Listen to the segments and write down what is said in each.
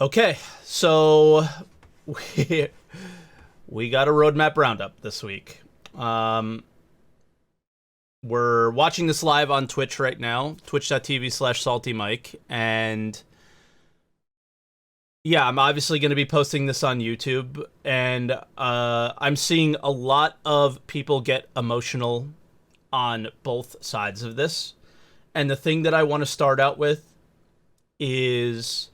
Okay, so we we got a roadmap roundup this week. Um, we're watching this live on Twitch right now, twitch.tv/SaltEMike, and yeah, I'm obviously going to be posting this on YouTube, and I'm seeing a lot of people get emotional on both sides of this. And the thing that I want to start out with is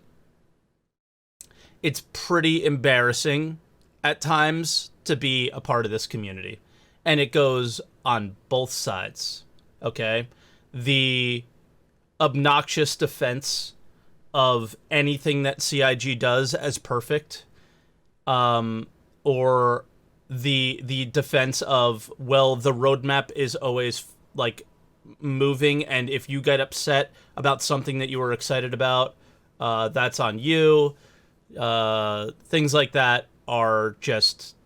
it's pretty embarrassing at times to be a part of this community. And it goes on both sides. Okay? The obnoxious defense of anything that CIG does as perfect, or the defense of, well, the roadmap is always like moving, and if you get upset about something that you were excited about, that's on you. Things like that are just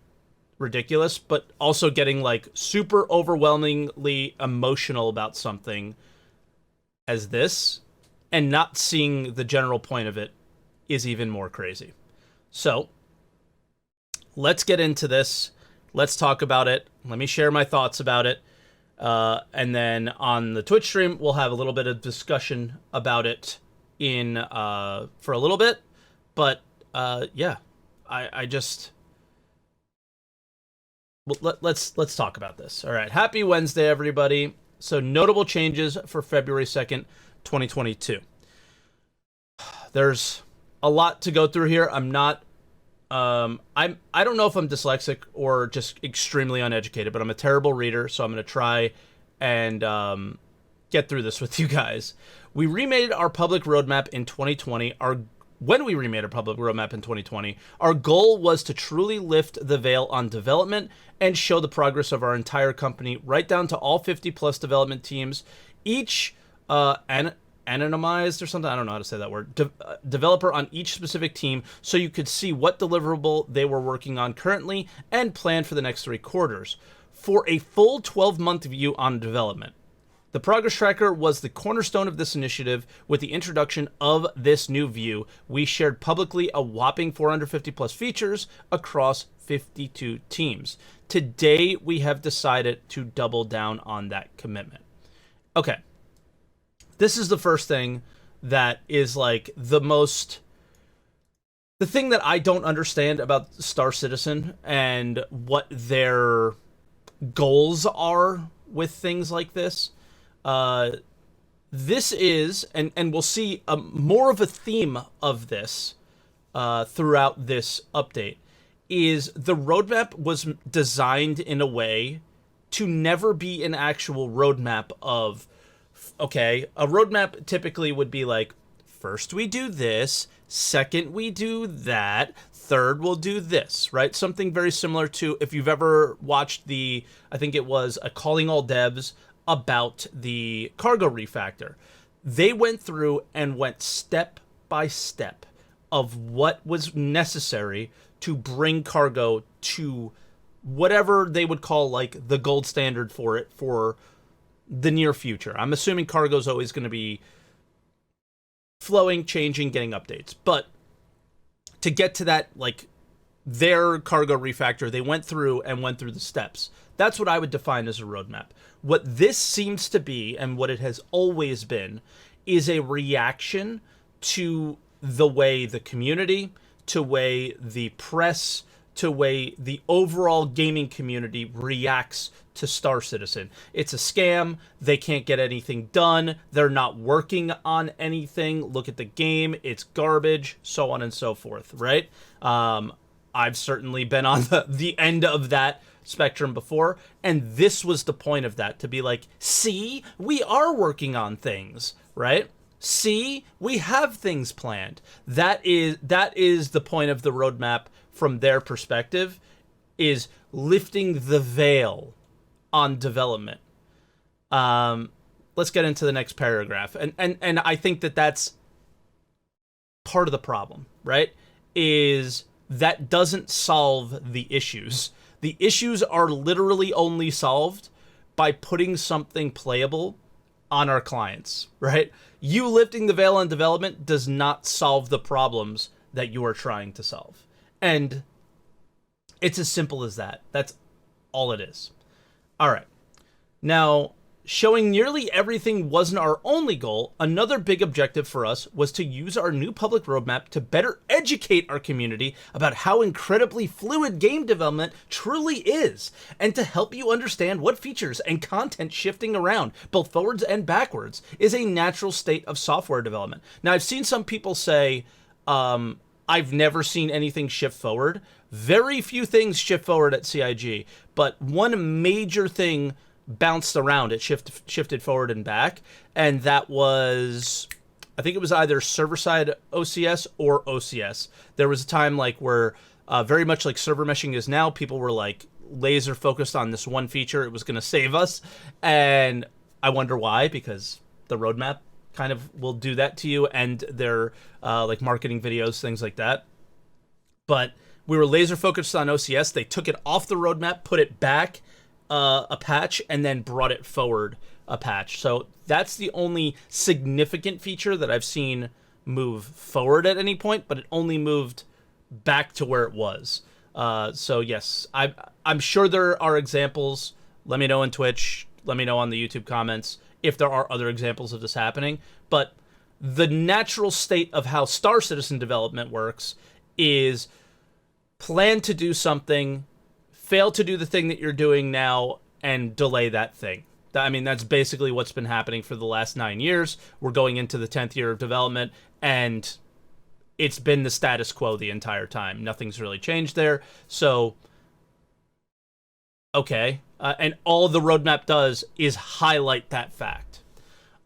ridiculous, but also getting like super overwhelmingly emotional about something as this and not seeing the general point of it is even more crazy. So let's get into this. Let's talk about it. Let me share my thoughts about it. And then on the Twitch stream, we'll have a little bit of discussion about it in for a little bit. But yeah, I just let's talk about this. All right, happy Wednesday, everybody. So notable changes for February 2nd, 2022. There's a lot to go through here. I'm not. I don't know if I'm dyslexic or just extremely uneducated, but I'm a terrible reader, so I'm gonna try and get through this with you guys. We remade our public roadmap in 2020. When we remade our public roadmap in 2020, our goal was to truly lift the veil on development and show the progress of our entire company, right down to all 50 plus development teams, each anonymized or something. I don't know how to say that word. Developer on each specific team, so you could see what deliverable they were working on currently and plan for the next 3 quarters. For a full 12-month view on development. The progress tracker was the cornerstone of this initiative. With the introduction of this new view, we shared publicly a whopping 450 plus features across 52 teams. Today, we have decided to double down on that commitment. Okay. This is the first thing that is like the thing that I don't understand about Star Citizen and what their goals are with things like this. This is, and we'll see more of a theme of this throughout this update, is the roadmap was designed in a way to never be an actual roadmap of, okay, a roadmap typically would be like, first we do this, second we do that, third we'll do this, right? Something very similar to, if you've ever watched I think it was a Calling All Devs about the cargo refactor. They went through and went step by step of what was necessary to bring cargo to whatever they would call like the gold standard for it for the near future. I'm assuming cargo is always going to be flowing, changing, getting updates. But to get to that, like their cargo refactor, they went through the steps. That's what I would define as a roadmap. What this seems to be, and what it has always been, is a reaction to the way the community, to way the press, to way the overall gaming community reacts to Star Citizen. It's a scam. They can't get anything done. They're not working on anything. Look at the game. It's garbage, so on and so forth, right? I've certainly been on the end of that spectrum before, and this was the point of that, to be like, see, we are working on things, right? See, we have things planned. That is the point of the roadmap from their perspective, is lifting the veil on development. Let's get into the next paragraph, and I think that's part of the problem, right? Is that doesn't solve the issues. The issues are literally only solved by putting something playable on our clients, right? You lifting the veil on development does not solve the problems that you are trying to solve. And it's as simple as that. That's all it is. All right. Now, showing nearly everything wasn't our only goal. Another big objective for us was to use our new public roadmap to better educate our community about how incredibly fluid game development truly is, and to help you understand what features and content shifting around, both forwards and backwards, is a natural state of software development. Now, I've seen some people say, I've never seen anything shift forward. Very few things shift forward at CIG, but one major thing bounced around. It shifted forward and back, and that was, I think it was either server-side OCS or OCS. There was a time like where, very much like server meshing is now, people were like laser focused on this one feature. It was going to save us, and I wonder why, because the roadmap kind of will do that to you, and their like marketing videos, things like that. But we were laser focused on OCS. They took it off the roadmap, put it back a patch, and then brought it forward a patch. So that's the only significant feature that I've seen move forward at any point, but it only moved back to where it was. So yes, I'm sure there are examples. Let me know on Twitch. Let me know on the YouTube comments if there are other examples of this happening. But the natural state of how Star Citizen development works is plan to do something, fail to do the thing that you're doing now, and delay that thing. I mean, that's basically what's been happening for the last 9 years. We're going into the 10th year of development, and it's been the status quo the entire time. Nothing's really changed there. So, okay. And all the roadmap does is highlight that fact.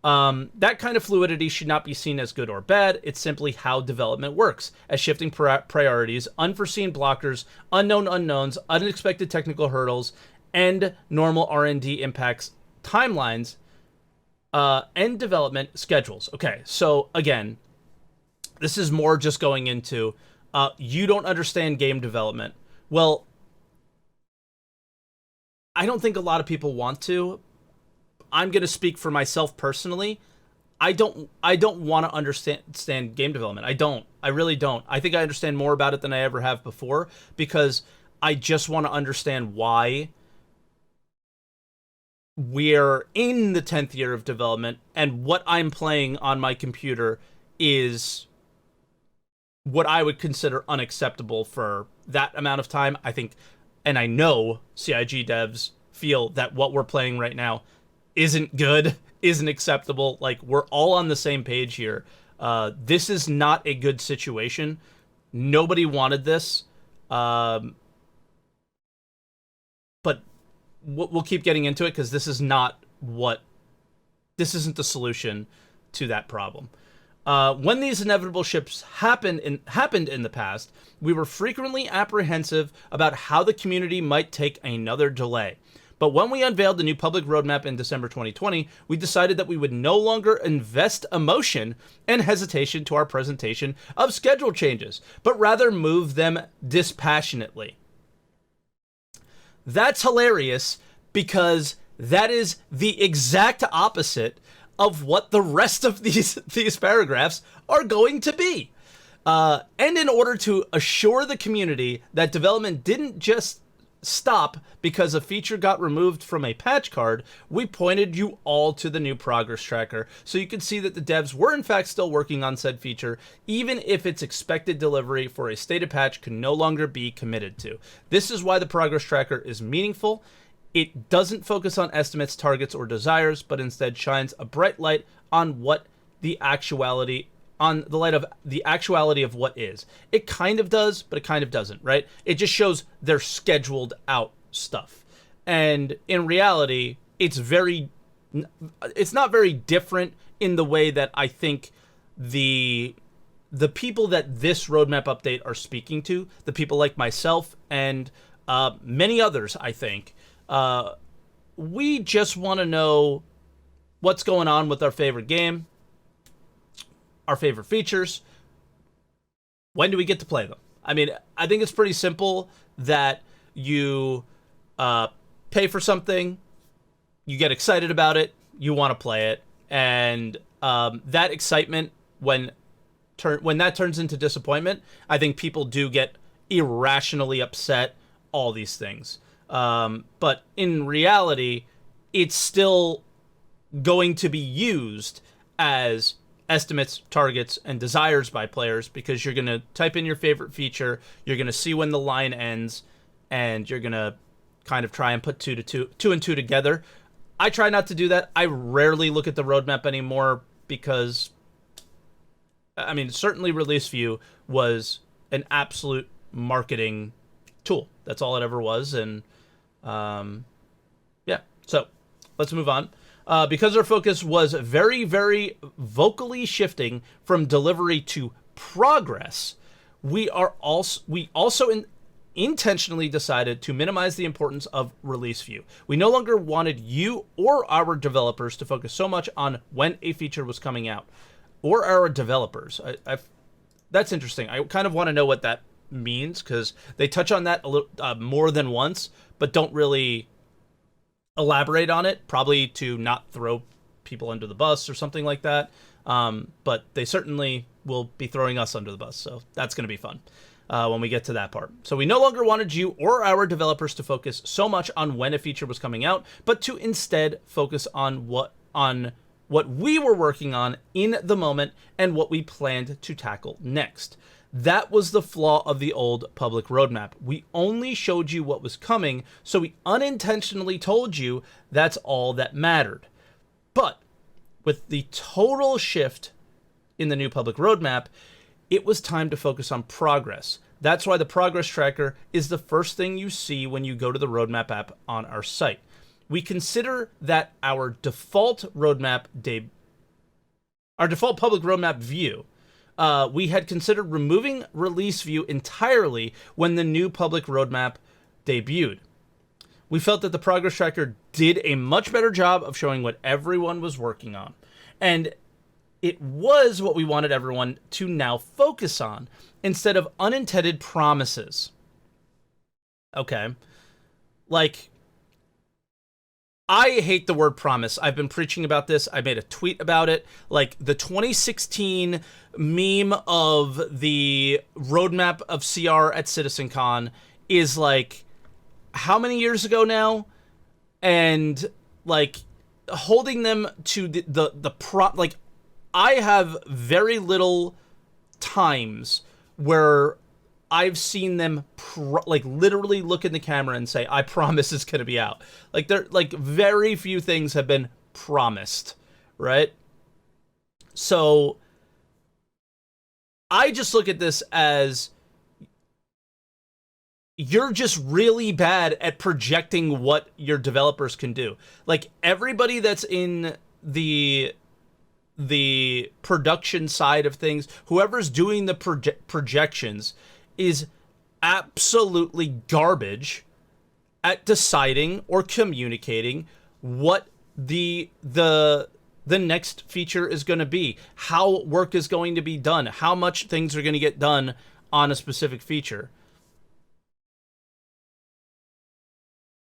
That kind of fluidity should not be seen as good or bad. It's simply how development works, as shifting priorities, unforeseen blockers, unknown unknowns, unexpected technical hurdles, and normal R&D impacts timelines and development schedules. Okay, so again, this is more just going into you don't understand game development. Well, I don't think a lot of people want to. I'm going to speak for myself personally. I don't want to understand game development. I really don't. I think I understand more about it than I ever have before, because I just want to understand why we're in the 10th year of development, and what I'm playing on my computer is what I would consider unacceptable for that amount of time. I think, and I know CIG devs feel that what we're playing right now isn't good, isn't acceptable. Like, we're all on the same page here. This is not a good situation. Nobody wanted this. But we'll keep getting into it, because this isn't the solution to that problem. When these inevitable shifts happened in the past, we were frequently apprehensive about how the community might take another delay. But when we unveiled the new public roadmap in December 2020, we decided that we would no longer invest emotion and hesitation to our presentation of schedule changes, but rather move them dispassionately. That's hilarious, because that is the exact opposite of what the rest of these paragraphs are going to be. And in order to assure the community that development didn't just stop because a feature got removed from a patch card, we pointed you all to the new progress tracker, so you could see that the devs were in fact still working on said feature, even if its expected delivery for a stated patch could no longer be committed to. This is why the progress tracker is meaningful. It doesn't focus on estimates, targets, or desires, but instead shines a bright light on the actuality of what is. It kind of does, but it kind of doesn't, right? It just shows their scheduled out stuff. And in reality, it's not very different in the way that I think the people that this roadmap update are speaking to, the people like myself and many others, I think, we just want to know what's going on with our favorite game, our favorite features. When do we get to play them? I mean, I think it's pretty simple that you pay for something, you get excited about it, you want to play it, and that excitement, when turns into disappointment, I think people do get irrationally upset, all these things. But in reality, it's still going to be used as estimates, targets, and desires by players, because you're going to type in your favorite feature, you're going to see when the line ends, and you're going to kind of try and put two and two together. I try not to do that. I rarely look at the roadmap anymore because, I mean, certainly Release View was an absolute marketing tool. That's all it ever was. And yeah, so let's move on. Because our focus was very, very vocally shifting from delivery to progress, we also intentionally decided to minimize the importance of release view. We no longer wanted you or our developers to focus so much on when a feature was coming out, or our developers. That's interesting. I kind of want to know what that means, because they touch on that a little more than once, but don't really elaborate on it, probably to not throw people under the bus or something like that. But they certainly will be throwing us under the bus, so that's going to be fun when we get to that part. So we no longer wanted you or our developers to focus so much on when a feature was coming out, but to instead focus on what we were working on in the moment and what we planned to tackle next. That was the flaw of the old public roadmap. We only showed you what was coming, so we unintentionally told you that's all that mattered. But with the total shift in the new public roadmap, it was time to focus on progress. That's why the progress tracker is the first thing you see when you go to the roadmap app on our site. We consider that our default public roadmap view. We had considered removing release view entirely when the new public roadmap debuted. We felt that the progress tracker did a much better job of showing what everyone was working on. And it was what we wanted everyone to now focus on, instead of unintended promises. Okay. Like, I hate the word promise. I've been preaching about this. I made a tweet about it. Like, the 2016 meme of the roadmap of CR at CitizenCon is, like, how many years ago now? And, like, holding them to like, I have very little times where I've seen them like literally look in the camera and say, "I promise it's going to be out." Like, there, like, very few things have been promised, right? So I just look at this as, you're just really bad at projecting what your developers can do. Like, everybody that's in the production side of things, whoever's doing the projections, is absolutely garbage at deciding or communicating what the next feature is going to be, how work is going to be done, how much things are going to get done on a specific feature.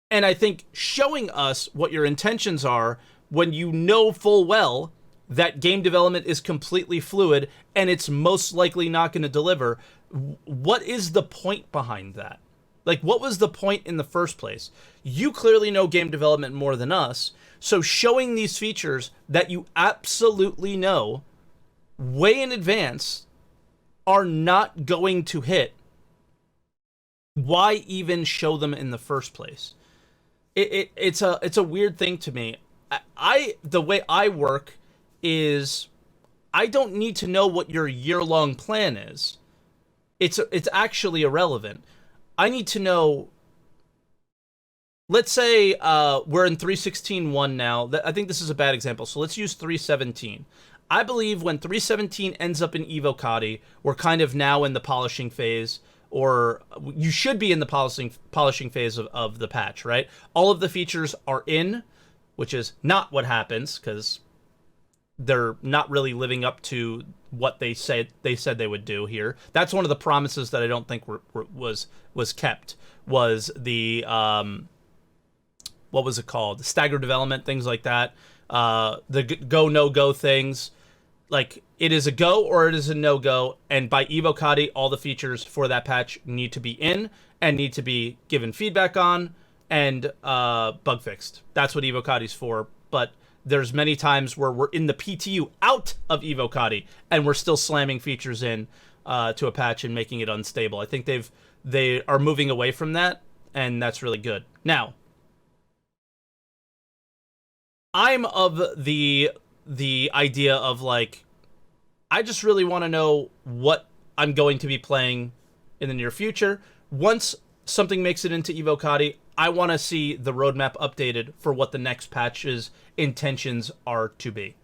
And I think showing us what your intentions are when you know full well that game development is completely fluid and it's most likely not going to deliver, what is the point behind that? Like, what was the point in the first place? You clearly know game development more than us, so showing these features that you absolutely know way in advance are not going to hit, why even show them in the first place? It's a weird thing to me. The way I work is, I don't need to know what your year-long plan is. It's actually irrelevant. I need to know, let's say we're in 3.16.1 now. I think this is a bad example, so let's use 3.17. I believe when 3.17 ends up in Evocati, we're kind of now in the polishing phase, or you should be in the polishing phase of the patch, right? All of the features are in, which is not what happens, because they're not really living up to what they said they would do here. That's one of the promises that I don't think was kept, was the what was it called? Staggered development, things like that. The go no go things. Like, it is a go or it is a no-go, and by Evocati, all the features for that patch need to be in and need to be given feedback on and bug fixed. That's what Evocati's for, but there's many times where we're in the PTU out of Evocati and we're still slamming features in to a patch and making it unstable. I think they are moving away from that, and that's really good. Now, I'm of the idea of, like, I just really want to know what I'm going to be playing in the near future. Once something makes it into Evocati, I want to see the roadmap updated for what the next patch's intentions are to be,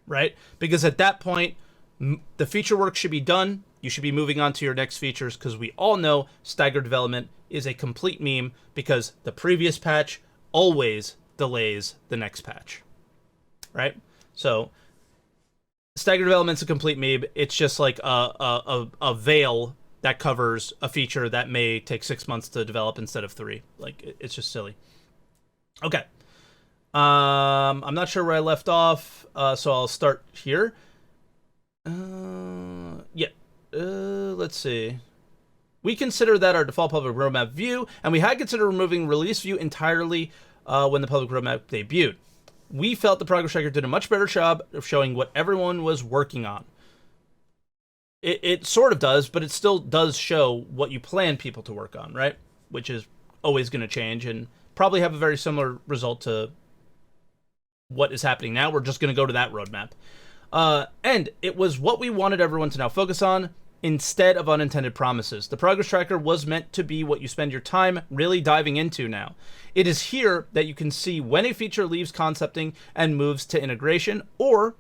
right? Because at that point, the feature work should be done. You should be moving on to your next features, because we all know staggered development is a complete meme because the previous patch always delays the next patch, right? So staggered development's a complete meme. It's just like a veil that covers a feature that may take 6 months to develop instead of 3. Like, it's just silly. Okay. I'm not sure where I left off, so I'll start here. Yeah. Let's see. We consider that our default public roadmap view, and we had considered removing release view entirely when the public roadmap debuted. We felt the progress tracker did a much better job of showing what everyone was working on. It sort of does, but it still does show what you plan people to work on, right? Which is always going to change and probably have a very similar result to what is happening now. We're just going to go to that roadmap. And it was what we wanted everyone to now focus on instead of unintended promises. The progress tracker was meant to be what you spend your time really diving into now. It is here that you can see when a feature leaves concepting and moves to integration, or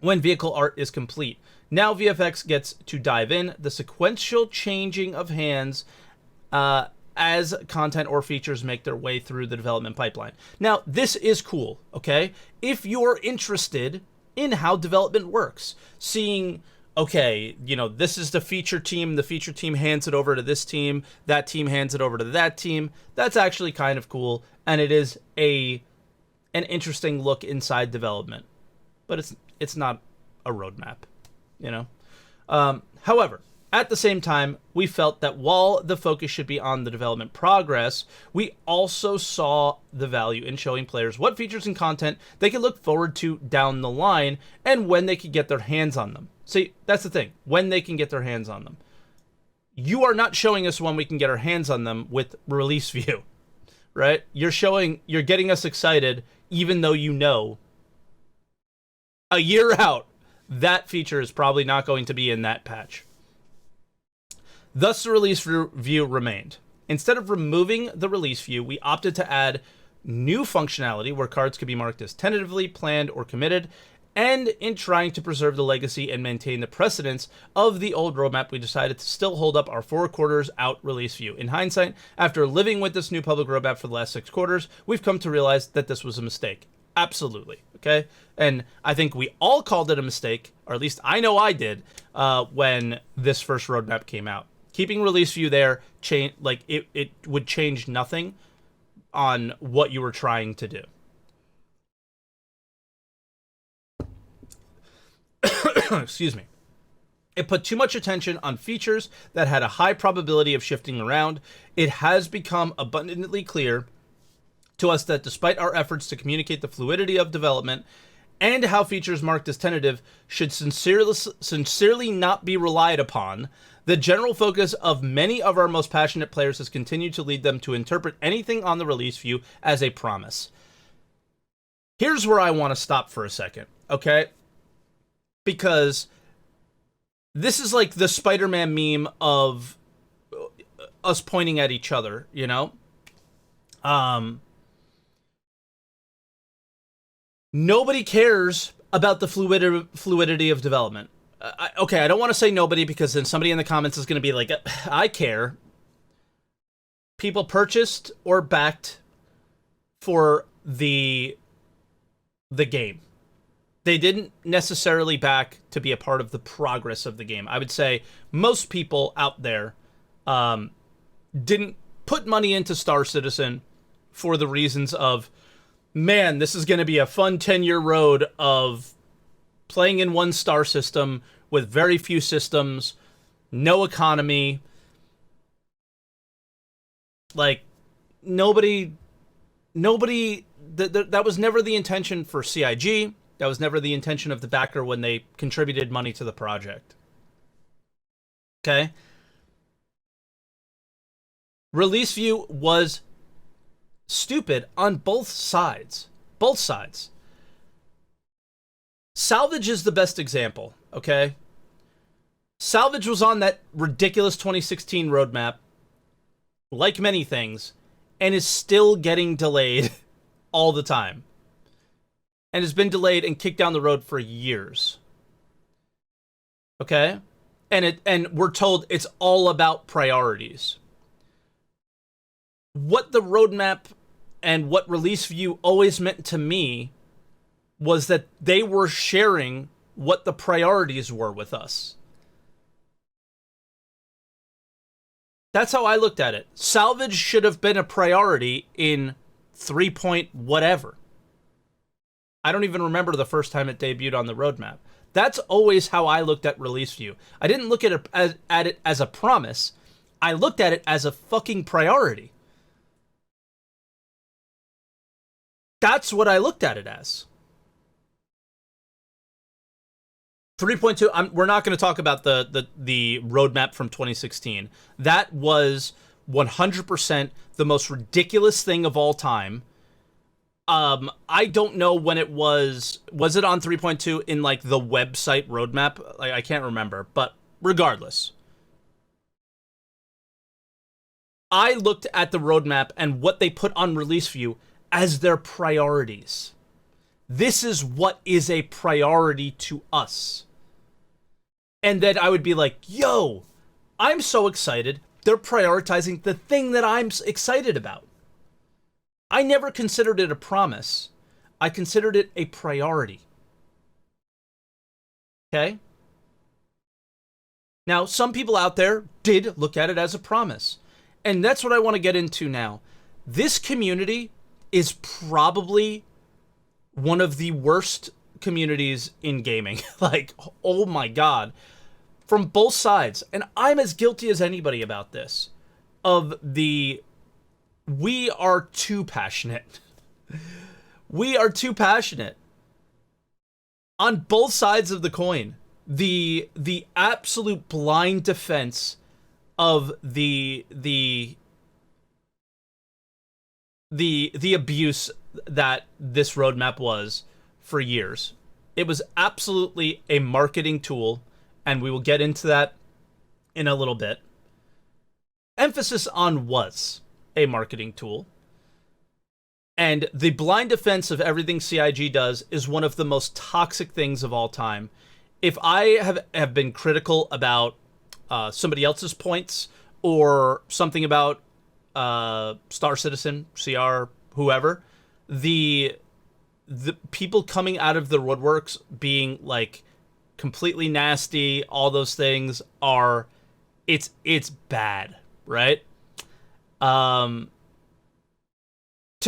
when vehicle art is complete. Now VFX gets to dive in, the sequential changing of hands as content or features make their way through the development pipeline. Now, this is cool, okay? If you're interested in how development works, seeing, okay, you know, this is the feature team hands it over to this team, that team hands it over to that team, that's actually kind of cool, and it is an interesting look inside development. But it's not a roadmap, you know? However, at the same time, we felt that while the focus should be on the development progress, we also saw the value in showing players what features and content they could look forward to down the line and when they could get their hands on them. See, that's the thing, when they can get their hands on them. You are not showing us when we can get our hands on them with release view, right? You're getting us excited even though you know a year out that feature is probably not going to be in that patch. Thus, the release view remained. Instead of removing the release view, we opted to add new functionality where cards could be marked as tentatively, planned, or committed, and in trying to preserve the legacy and maintain the precedence of the old roadmap, we decided to still hold up our 4 quarters out release view. In hindsight, after living with this new public roadmap for the last 6 quarters, we've come to realize that this was a mistake. Absolutely, okay? And I think we all called it a mistake, or at least I know I did, when this first roadmap came out. Keeping release view there, it would change nothing on what you were trying to do. Excuse me. It put too much attention on features that had a high probability of shifting around. It has become abundantly clear to us that despite our efforts to communicate the fluidity of development and how features marked as tentative should sincerely not be relied upon, the general focus of many of our most passionate players has continued to lead them to interpret anything on the release view as a promise. Here's where I want to stop for a second, okay? Because this is like the Spider-Man meme of us pointing at each other, you know? Nobody cares about the fluidity of development. Okay, I don't want to say nobody because then somebody in the comments is going to be like, I care. People purchased or backed for the game. They didn't necessarily back to be a part of the progress of the game. I would say most people out there didn't put money into Star Citizen for the reasons of, man, this is going to be a fun 10-year road of playing in one star system with very few systems, no economy. Like, nobody, that was never the intention for CIG. That was never the intention of the backer when they contributed money to the project. Okay? Release view was stupid on both sides. Both sides. Salvage is the best example, okay? Salvage was on that ridiculous 2016 roadmap, like many things, and is still getting delayed all the time. And has been delayed and kicked down the road for years. Okay? And we're told it's all about priorities. What the roadmap and what release view always meant to me was that they were sharing what the priorities were with us. That's how I looked at it. Salvage should have been a priority in 3 point whatever. I don't even remember the first time it debuted on the roadmap. That's always how I looked at release view. I didn't look at it as a promise. I looked at it as a fucking priority. That's what I looked at it as. 3.2, we're not going to talk about the roadmap from 2016. That was 100% the most ridiculous thing of all time. I don't know when it was. Was it on 3.2 in like the website roadmap? Like, I can't remember, but regardless. I looked at the roadmap and what they put on release view as their priorities. This is what is a priority to us. And then I would be like, yo, I'm so excited. They're prioritizing the thing that I'm excited about. I never considered it a promise. I considered it a priority. Okay? Now, some people out there did look at it as a promise. And that's what I want to get into now. This community is probably one of the worst communities in gaming. Like, oh my god. From both sides. And I'm as guilty as anybody about this. Of the... We are too passionate. We are too passionate. On both sides of the coin. The absolute blind defense of the abuse that this roadmap was for years. It was absolutely a marketing tool, and we will get into that in a little bit. Emphasis on was a marketing tool. And the blind defense of everything CIG does is one of the most toxic things of all time. If I have been critical about somebody else's points or something about Star Citizen, CR, whoever, the people coming out of the woodworks being like completely nasty, all those things are, it's bad, right? To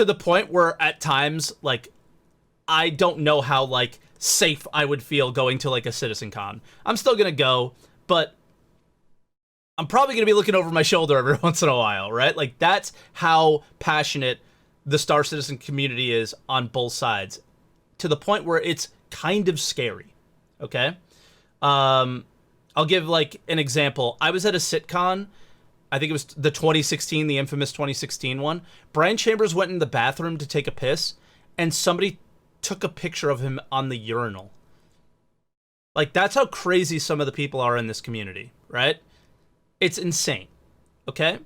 the point where at times, like, I don't know how like safe I would feel going to like a Citizen Con. I'm still gonna go, but I'm probably going to be looking over my shoulder every once in a while, right? Like, that's how passionate the Star Citizen community is on both sides. To the point where it's kind of scary, okay? I'll give, like, an example. I was at a SitCon. I think it was the 2016, the infamous 2016 one. Brian Chambers went in the bathroom to take a piss, and somebody took a picture of him on the urinal. Like, that's how crazy some of the people are in this community, right? It's insane, okay?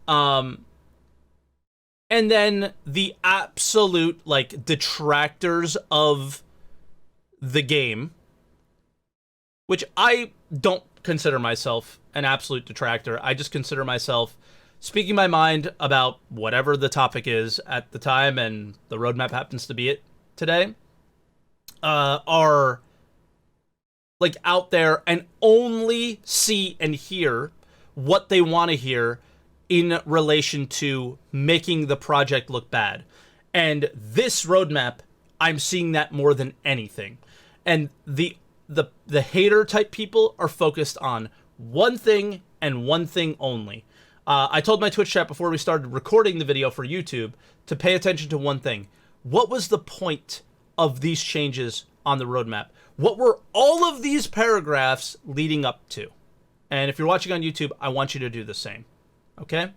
And then the absolute, like, detractors of the game, which I don't consider myself an absolute detractor. I just consider myself speaking my mind about whatever the topic is at the time, and the roadmap happens to be it today, are, like, out there and only see and hear what they want to hear in relation to making the project look bad. And this roadmap, I'm seeing that more than anything. And the hater type people are focused on one thing and one thing only. I told my Twitch chat before we started recording the video for YouTube to pay attention to one thing. What was the point of these changes on the roadmap? What were all of these paragraphs leading up to? And if you're watching on YouTube, I want you to do the same. Okay?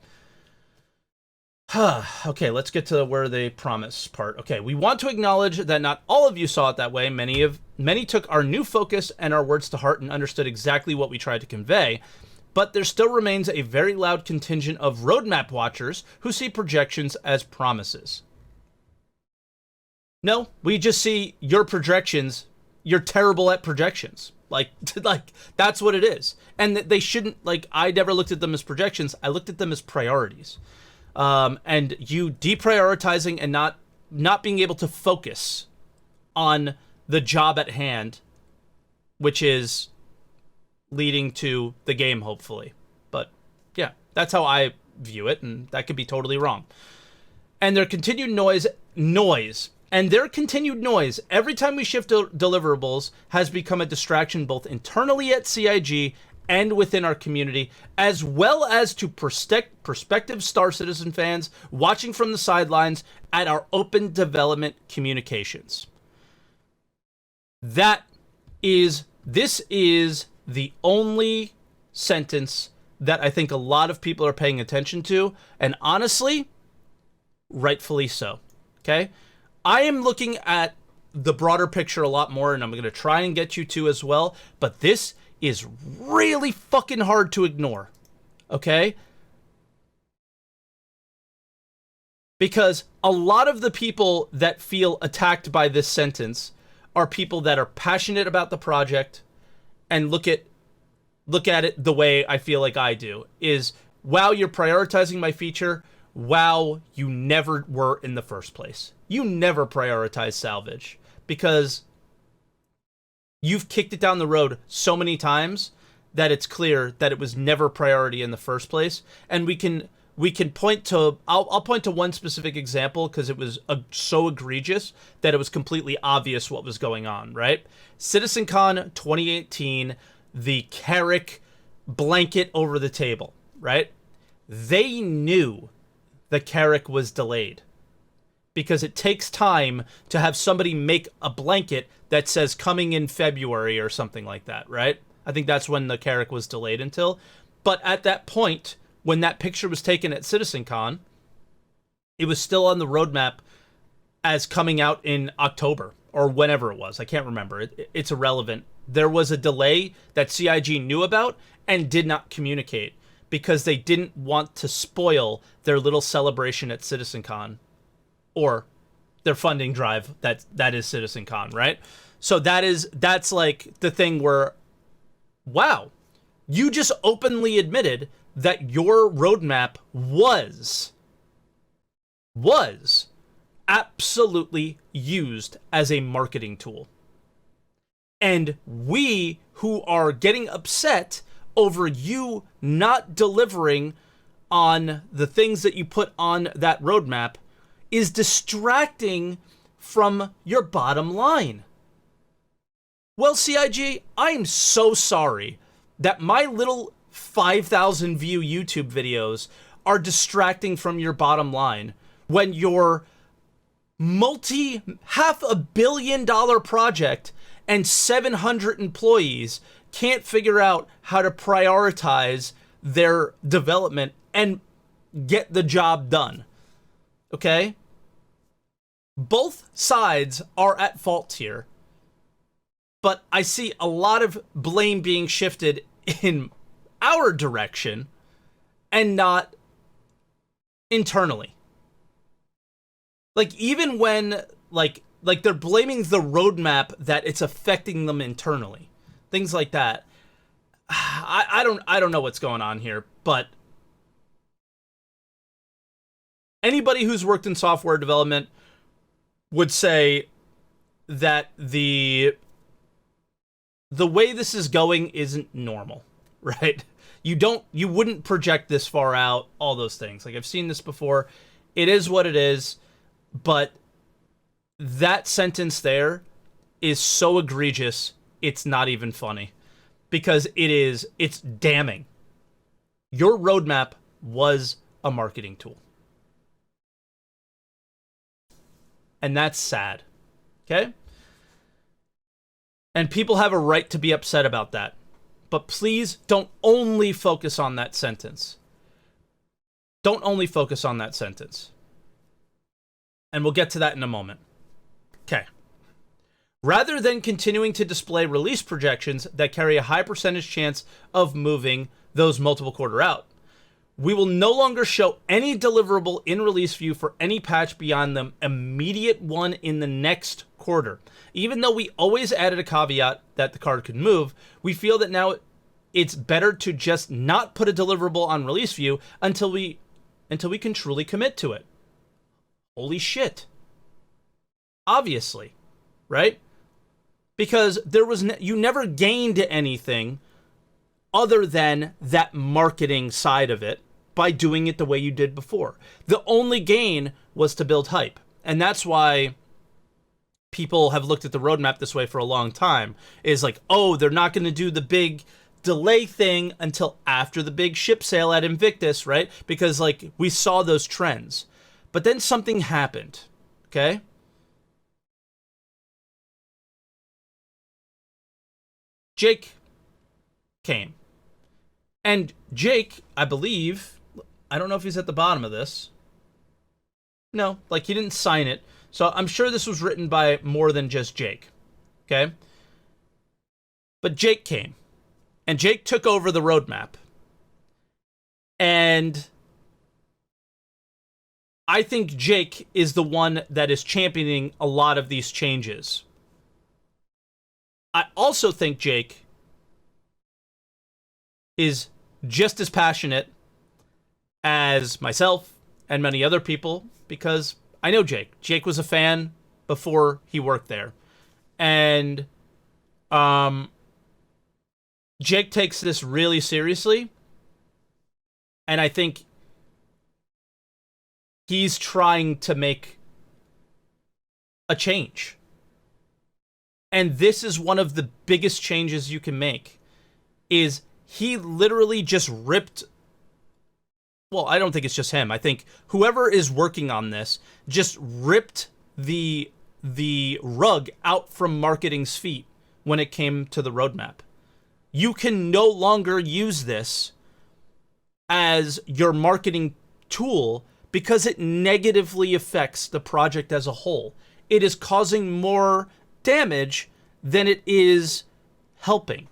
Okay, let's get to where they promise part. Okay, we want to acknowledge that not all of you saw it that way. Many took our new focus and our words to heart and understood exactly what we tried to convey. But there still remains a very loud contingent of roadmap watchers who see projections as promises. No, we just see your projections. You're terrible at projections. Like that's what it is. And they shouldn't, like, I never looked at them as projections. I looked at them as priorities. And you deprioritizing and not being able to focus on the job at hand, which is leading to the game, hopefully. But yeah, that's how I view it, and that could be totally wrong. And their continued noise every time we shift deliverables has become a distraction both internally at CIG and within our community, as well as to prospective Star Citizen fans watching from the sidelines at our open development communications. This is the only sentence that I think a lot of people are paying attention to, and honestly, rightfully so. Okay? I am looking at the broader picture a lot more, and I'm going to try and get you to as well, but this is really fucking hard to ignore. Okay? Because a lot of the people that feel attacked by this sentence are people that are passionate about the project and look at it the way I feel like I do. Is, wow, you're prioritizing my feature. Wow, you never were in the first place. You never prioritized salvage because you've kicked it down the road so many times that it's clear that it was never priority in the first place. And we can point to, I'll point to one specific example because it was so egregious that it was completely obvious what was going on, right? CitizenCon 2018, the Carrick blanket over the table, right? They knew the Carrick was delayed because it takes time to have somebody make a blanket that says coming in February or something like that, right? I think that's when the Carrick was delayed until. But at that point, when that picture was taken at CitizenCon, it was still on the roadmap as coming out in October or whenever it was. I can't remember. It's irrelevant. There was a delay that CIG knew about and did not communicate because they didn't want to spoil their little celebration at CitizenCon or their funding drive that is CitizenCon, right? So that's like the thing where, wow, you just openly admitted that your roadmap was absolutely used as a marketing tool. And we who are getting upset over you not delivering on the things that you put on that roadmap is distracting from your bottom line. Well, CIG, I am so sorry that my little 5,000 view YouTube videos are distracting from your bottom line when your $500 million project and 700 employees can't figure out how to prioritize their development and get the job done. Okay? Both sides are at fault here, but I see a lot of blame being shifted in our direction and not internally. Like, even when, like they're blaming the roadmap that it's affecting them internally. Things like that. I don't know what's going on here, but anybody who's worked in software development would say that the way this is going isn't normal, right? You wouldn't project this far out, all those things. Like, I've seen this before. It is what it is, but that sentence there is so egregious, it's not even funny. Because it's damning. Your roadmap was a marketing tool. And that's sad. Okay? And people have a right to be upset about that. But please don't only focus on that sentence. Don't only focus on that sentence. And we'll get to that in a moment. Okay. Rather than continuing to display release projections that carry a high percentage chance of moving those multiple quarter out, we will no longer show any deliverable in release view for any patch beyond the immediate one in the next quarter. Even though we always added a caveat that the card could move, we feel that now it's better to just not put a deliverable on release view until we can truly commit to it. Holy shit. Obviously, right? Because you never gained anything other than that marketing side of it by doing it the way you did before. The only gain was to build hype. And that's why people have looked at the roadmap this way for a long time. Is like, oh, they're not going to do the big delay thing until after the big ship sale at Invictus, right? Because, like, we saw those trends. But then something happened, okay? Jake came. And Jake, I believe, I don't know if he's at the bottom of this. No, like, he didn't sign it. So I'm sure this was written by more than just Jake. Okay? But Jake came. And Jake took over the roadmap. And I think Jake is the one that is championing a lot of these changes. I also think Jake is just as passionate as myself and many other people, because I know Jake. Jake was a fan before he worked there. And Jake takes this really seriously. And I think he's trying to make a change. And this is one of the biggest changes you can make. Is he literally just ripped... Well, I don't think it's just him. I think whoever is working on this just ripped the rug out from marketing's feet when it came to the roadmap. You can no longer use this as your marketing tool because it negatively affects the project as a whole. It is causing more damage than it is helping.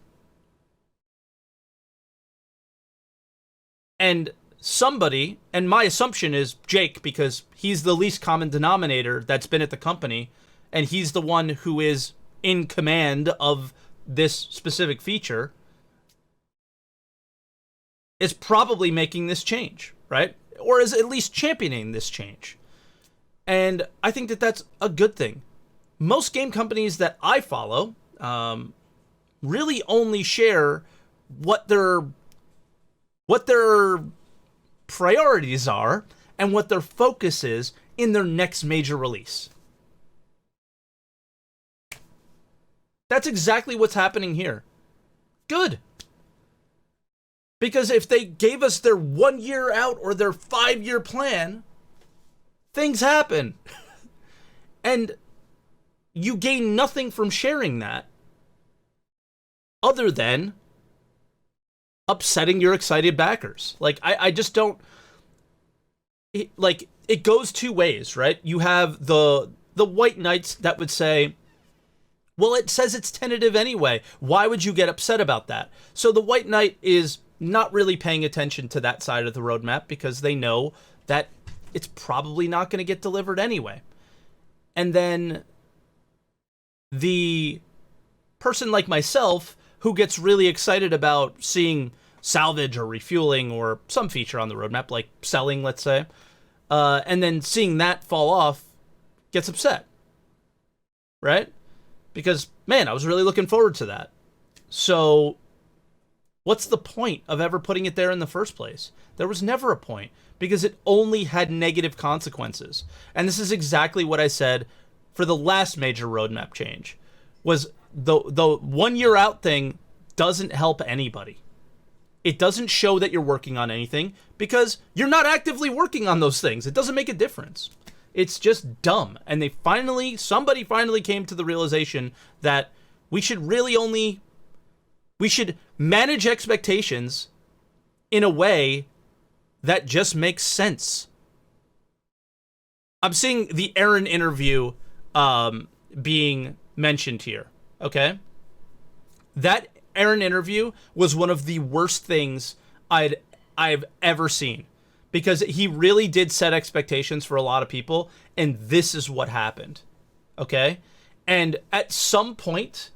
And somebody, and my assumption is Jake, because he's the least common denominator that's been at the company, and he's the one who is in command of this specific feature, is probably making this change, right? Or is at least championing this change. And I think that that's a good thing. Most game companies that I follow really only share what their priorities are and what their focus is in their next major release. That's exactly what's happening here. Good. Because if they gave us their 1 year out or their 5-year plan, things happen. And you gain nothing from sharing that other than upsetting your excited backers. Like, I just don't... it goes two ways, right? You have the White Knights that would say, well, it says it's tentative anyway. Why would you get upset about that? So the White Knight is not really paying attention to that side of the roadmap because they know that it's probably not going to get delivered anyway. And then the person like myself who gets really excited about seeing salvage or refueling or some feature on the roadmap, like selling, let's say, and then seeing that fall off, gets upset, right? Because, man, I was really looking forward to that. So what's the point of ever putting it there in the first place? There was never a point, because it only had negative consequences. And this is exactly what I said for the last major roadmap change. was the 1 year out thing doesn't help anybody. It doesn't show that you're working on anything because you're not actively working on those things. It doesn't make a difference. It's just dumb. And somebody finally came to the realization that we should manage expectations in a way that just makes sense. I'm seeing the Aaron interview being mentioned here, okay? That Aaron interview was one of the worst things I've ever seen, because he really did set expectations for a lot of people, and this is what happened, okay? And at some point,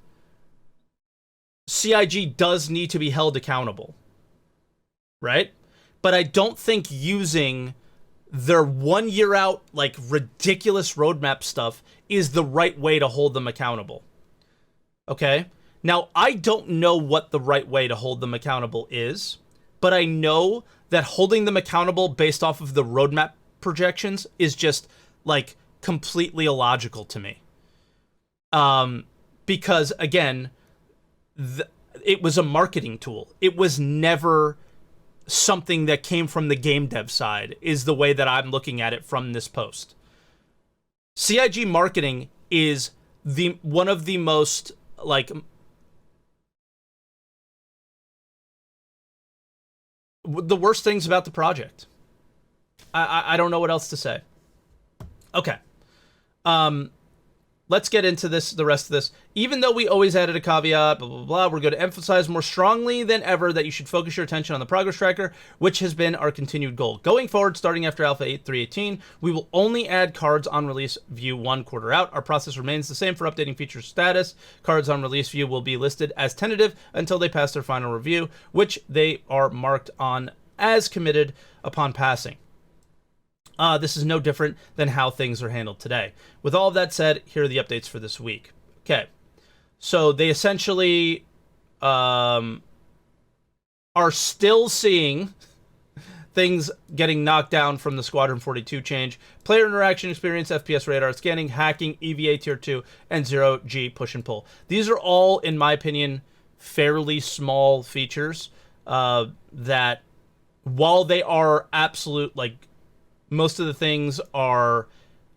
CIG does need to be held accountable, right? But I don't think using their 1 year out, like, ridiculous roadmap stuff is the right way to hold them accountable, okay? Now, I don't know what the right way to hold them accountable is, but I know that holding them accountable based off of the roadmap projections is just, like, completely illogical to me. Because, again, it was a marketing tool. It was never something that came from the game dev side, is the way that I'm looking at it from this post. CIG marketing is one of the most, like, the worst things about the project. I don't know what else to say. Okay. Let's get into the rest of this. Even though we always added a caveat, blah, blah, blah, we're going to emphasize more strongly than ever that you should focus your attention on the progress tracker, which has been our continued goal. Going forward, starting after Alpha 8.3.18, we will only add cards on release view 1 quarter out. Our process remains the same for updating feature status. Cards on release view will be listed as tentative until they pass their final review, which they are marked on as committed upon passing. This is no different than how things are handled today. With all of that said, here are the updates for this week. Okay, so they essentially are still seeing things getting knocked down from the Squadron 42 change. Player interaction experience, FPS radar scanning, hacking, EVA tier 2, and 0G push and pull. These are all, in my opinion, fairly small features that, while they are absolute, like, most of the things are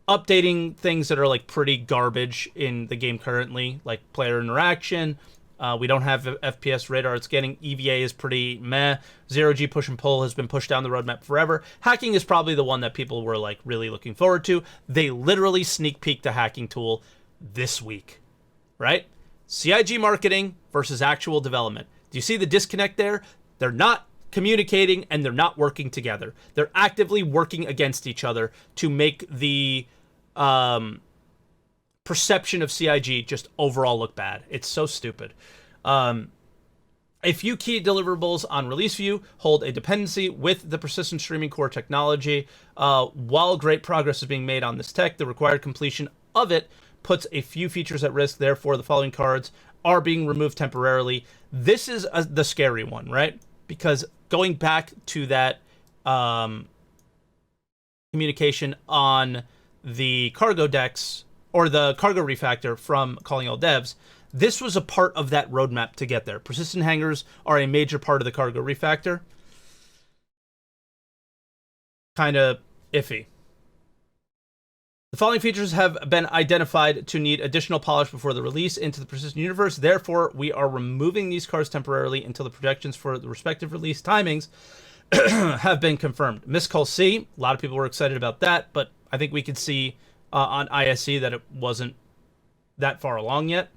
updating things that are, like, pretty garbage in the game currently, like player interaction. We don't have FPS radar scanning. EVA is pretty meh. 0G push and pull has been pushed down the roadmap forever. Hacking is probably the one that people were, like, really looking forward to. They literally sneak peeked the hacking tool this week, right? CIG marketing versus actual development. Do you see the disconnect there? They're not communicating, and they're not working together. They're actively working against each other to make the perception of CIG just overall look bad. It's so stupid. A few key deliverables on release view hold a dependency with the persistent streaming core technology. While great progress is being made on this tech, the required completion of it puts a few features at risk. Therefore, the following cards are being removed temporarily. This is the scary one, right? Because going back to that communication on the cargo decks, or the cargo refactor from Calling All Devs, this was a part of that roadmap to get there. Persistent hangars are a major part of the cargo refactor. Kind of iffy. The following features have been identified to need additional polish before the release into the persistent universe. Therefore, we are removing these cards temporarily until the projections for the respective release timings have been confirmed. Miss Call C, a lot of people were excited about that, but I think we could see on ISC that it wasn't that far along yet.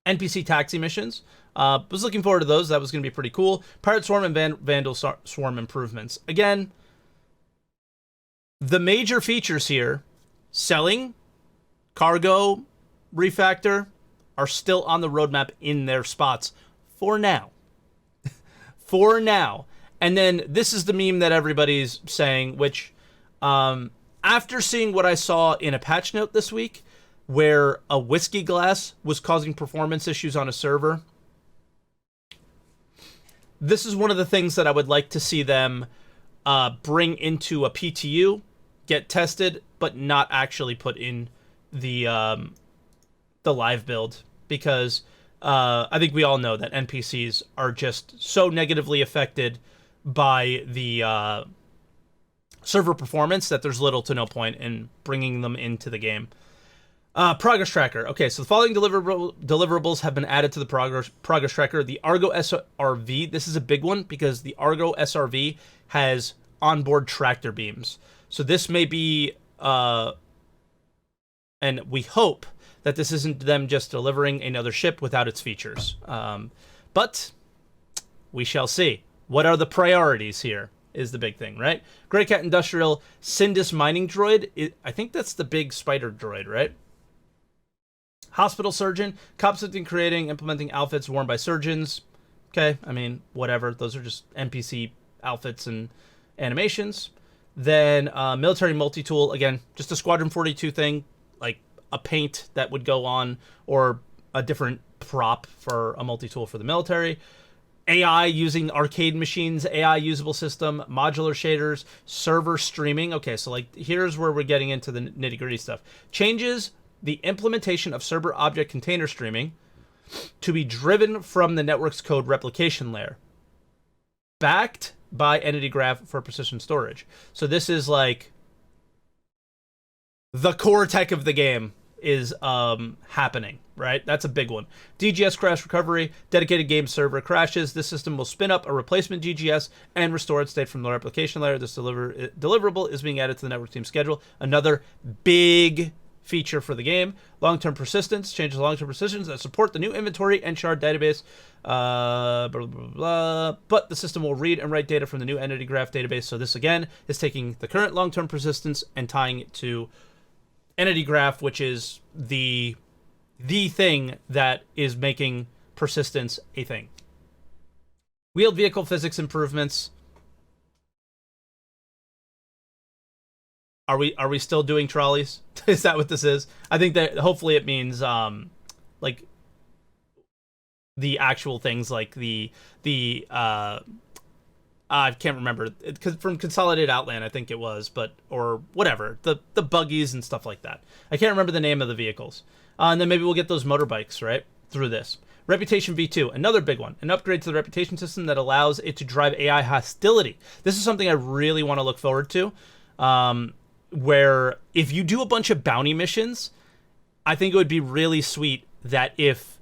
NPC taxi missions. Was looking forward to those. That was going to be pretty cool. Pirate Swarm and Vandal Swarm improvements. Again, the major features here, selling, cargo, refactor, are still on the roadmap in their spots for now. For now. And then this is the meme that everybody's saying, which after seeing what I saw in a patch note this week, where a whiskey glass was causing performance issues on a server, this is one of the things that I would like to see them bring into a PTU, get tested, but not actually put in the live build. because I think we all know that NPCs are just so negatively affected by the server performance that there's little to no point in bringing them into the game. Progress tracker. Okay, so the following deliverables have been added to the progress tracker. The Argo SRV. This is a big one because the Argo SRV has onboard tractor beams. So this may be, and we hope that this isn't them just delivering another ship without its features. But we shall see. What are the priorities here is the big thing, right? Grey Cat Industrial Sindus Mining Droid. I think that's the big spider droid, right? Hospital Surgeon. Competent in creating, implementing outfits worn by surgeons. Okay, I mean, whatever. Those are just NPC outfits and animations. Then Military Multi-Tool. Again, just a Squadron 42 thing. Like a paint that would go on, or a different prop for a multi-tool for the military. AI using arcade machines, AI usable system, modular shaders, server streaming. Okay, so like here's where we're getting into the nitty-gritty stuff. Changes the implementation of server object container streaming to be driven from the network's code replication layer, backed by Entity Graph for persistent storage. So this is like the core tech of the game is happening, right? That's a big one. DGS crash recovery, dedicated game server crashes. This system will spin up a replacement DGS and restore its state from the replication layer. This deliverable is being added to the network team schedule. Another big feature for the game. Long-term persistence, changes long-term persistence that support the new inventory and shard database. Blah, blah, blah. But the system will read and write data from the new entity graph database. So this again is taking the current long-term persistence and tying it to Entity Graph, which is the thing that is making persistence a thing. Wheeled vehicle physics improvements. Are we still doing trolleys? Is that what this is? I think that hopefully it means like the actual things like the I can't remember, from Consolidated Outland, I think it was, but, or whatever, the buggies and stuff like that. I can't remember the name of the vehicles. And then maybe we'll get those motorbikes, right, through this. Reputation V2, another big one. An upgrade to the reputation system that allows it to drive AI hostility. This is something I really want to look forward to, where if you do a bunch of bounty missions, I think it would be really sweet that if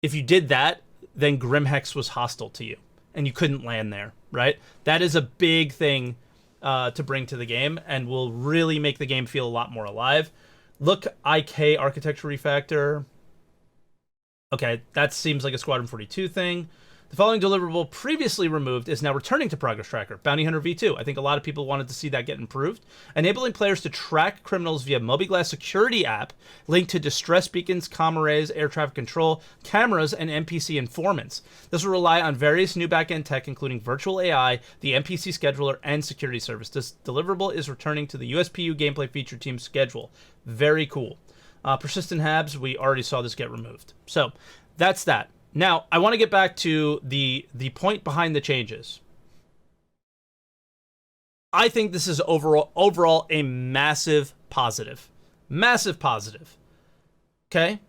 you did that, then Grimhex was hostile to you and you couldn't land there, right? That is a big thing to bring to the game and will really make the game feel a lot more alive. Look, IK Architecture Refactor. Okay, that seems like a Squadron 42 thing. The following deliverable previously removed is now returning to Progress Tracker. Bounty Hunter V2. I think a lot of people wanted to see that get improved. Enabling players to track criminals via Mobiglass security app linked to distress beacons, comm arrays, air traffic control, cameras, and NPC informants. This will rely on various new backend tech, including virtual AI, the NPC scheduler, and security service. This deliverable is returning to the USPU gameplay feature team schedule. Very cool. Persistent Habs, we already saw this get removed. So, that's that. Now, I want to get back to the point behind the changes. I think this is overall a massive positive. Massive positive. Okay?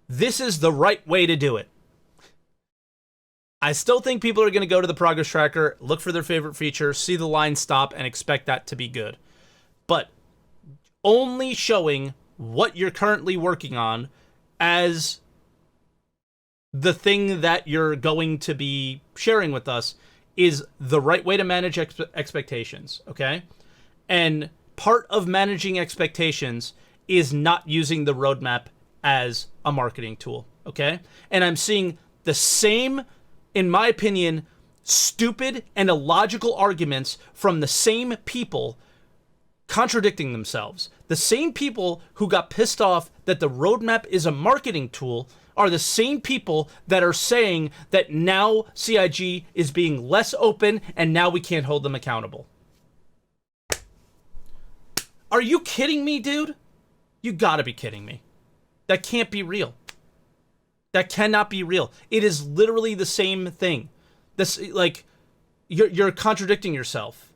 This is the right way to do it. I still think people are going to go to the progress tracker, look for their favorite feature, see the line stop, and expect that to be good. But only showing what you're currently working on as the thing that you're going to be sharing with us is the right way to manage expectations, okay? And part of managing expectations is not using the roadmap as a marketing tool, okay? And I'm seeing the same, in my opinion, stupid and illogical arguments from the same people contradicting themselves. The same people who got pissed off that the roadmap is a marketing tool are the same people that are saying that now CIG is being less open and now we can't hold them accountable. Are you kidding me, dude? You gotta be kidding me. That can't be real. That cannot be real. It is literally the same thing. This, like, you're contradicting yourself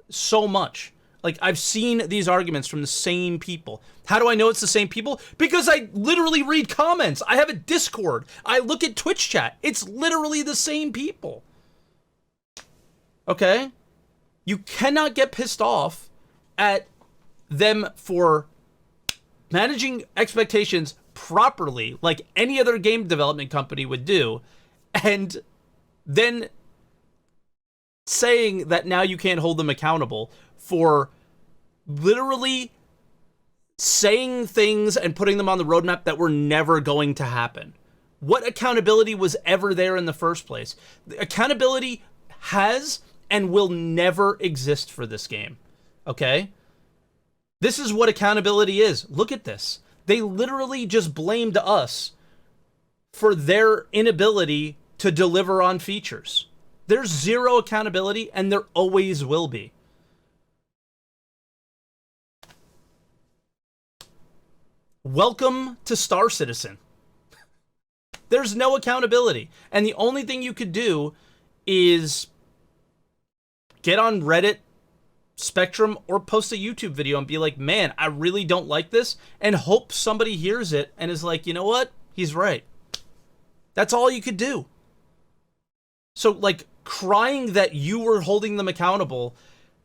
so much. Like, I've seen these arguments from the same people. How do I know it's the same people? Because I literally read comments. I have a Discord. I look at Twitch chat. It's literally the same people. Okay? You cannot get pissed off at them for managing expectations properly, like any other game development company would do, and then saying that now you can't hold them accountable for literally saying things and putting them on the roadmap that were never going to happen. What accountability was ever there in the first place? The accountability has and will never exist for this game. Okay? This is what accountability is. Look at this. They literally just blamed us for their inability to deliver on features. There's zero accountability, and there always will be. Welcome to Star Citizen. There's no accountability. And the only thing you could do is get on Reddit, Spectrum, or post a YouTube video and be like, man, I really don't like this, and hope somebody hears it and is like, you know what? He's right. That's all you could do. So, like, crying that you were holding them accountable,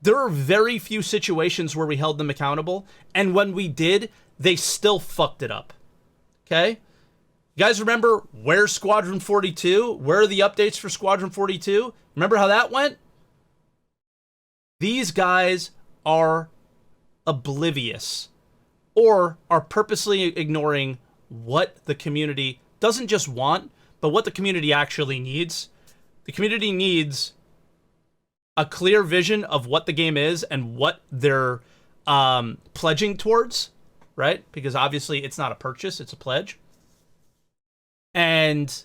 there are very few situations where we held them accountable, and when we did, they still fucked it up. Okay? You guys remember where's Squadron 42? Where are the updates for Squadron 42? Remember how that went? These guys are oblivious or are purposely ignoring what the community doesn't just want, but what the community actually needs. The community needs a clear vision of what the game is and what they're pledging towards, right? Because obviously it's not a purchase, it's a pledge. And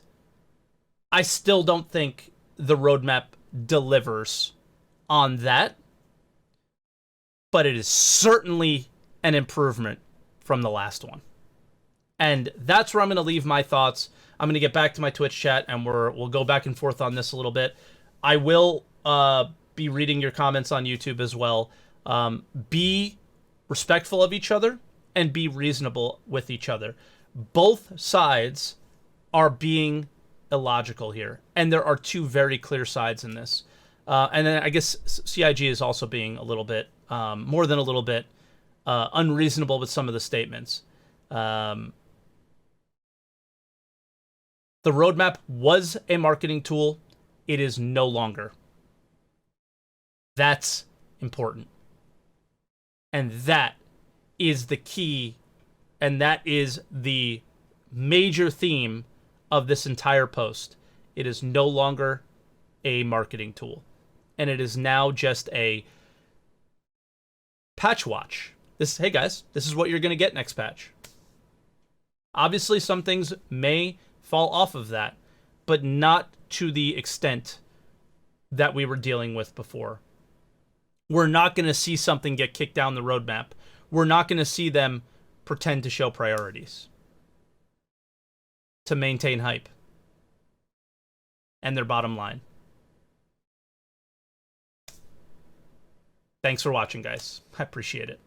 I still don't think the roadmap delivers on that. But it is certainly an improvement from the last one. And that's where I'm going to leave my thoughts. I'm going to get back to my Twitch chat, and we'll go back and forth on this a little bit. I will be reading your comments on YouTube as well. Be respectful of each other and be reasonable with each other. Both sides are being illogical here, and there are two very clear sides in this. And then I guess CIG is also being a little bit, more than a little bit, unreasonable with some of the statements. The roadmap was a marketing tool. It is no longer. That's important. And that is the key, and that is the major theme of this entire post. It is no longer a marketing tool. And it is now just a patch watch. Hey guys, this is what you're going to get next patch. Obviously, some things may fall off of that, but not to the extent that we were dealing with before. We're not going to see something get kicked down the roadmap. We're not going to see them pretend to show priorities to maintain hype and their bottom line. Thanks for watching, guys. I appreciate it.